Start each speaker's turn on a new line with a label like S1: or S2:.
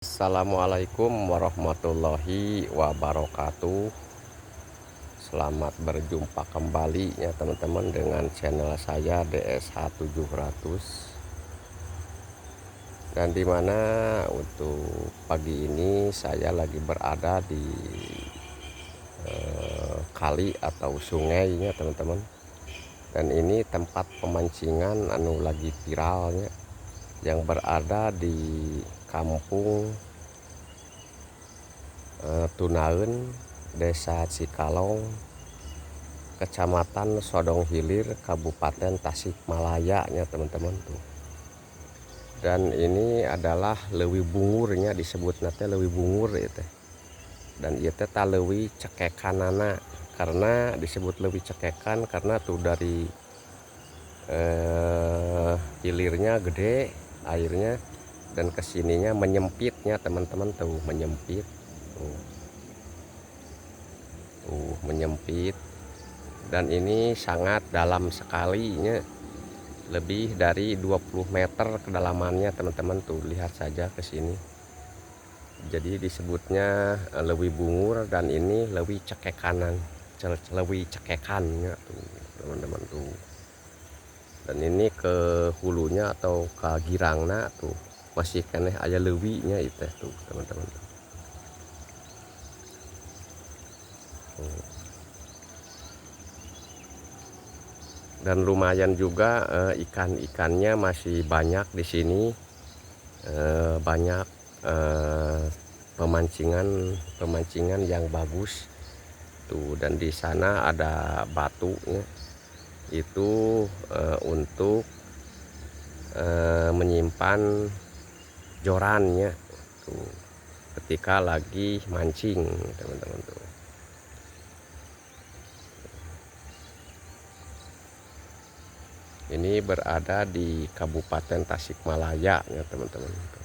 S1: Assalamualaikum warahmatullahi wabarakatuh. Selamat berjumpa kembali ya teman-teman dengan channel saya DSH700. Dan dimana untuk pagi ini saya lagi berada di kali atau sungai ya teman-teman. Dan ini tempat pemancingan anu lagi viralnya yang berada di kampung Tunaeun, Desa Cikalong, Kecamatan Sodong Hilir, Kabupaten Tasikmalaya ya teman-teman tuh. Dan ini adalah leuwih bungurnya, disebut nate leuwih bungur ya teh. Dan ieu teh ta leuwih cekekanana, karena disebut leuwih cekekan karena tuh dari hilirnya gede airnya, dan kesininya menyempitnya teman-teman tuh, menyempit tuh menyempit. Dan ini sangat dalam sekalinya, lebih dari 20 meter kedalamannya teman-teman tuh, lihat saja ke sini. Jadi disebutnya leuwih bungur, dan ini leuwih cekekanan, leuwih cekekannya tuh teman-teman tuh. Dan ini ke hulunya atau ke girangna tuh masih keneh aya leuwihnya itu tuh teman-teman tuh. Dan lumayan juga ikan-ikannya masih banyak di sini, banyak pemancingan yang bagus tuh. Dan di sana ada batunya itu untuk menyimpan jorannya tuh ketika lagi mancing teman-teman tuh. Ini berada di Kabupaten Tasikmalaya ya teman-teman.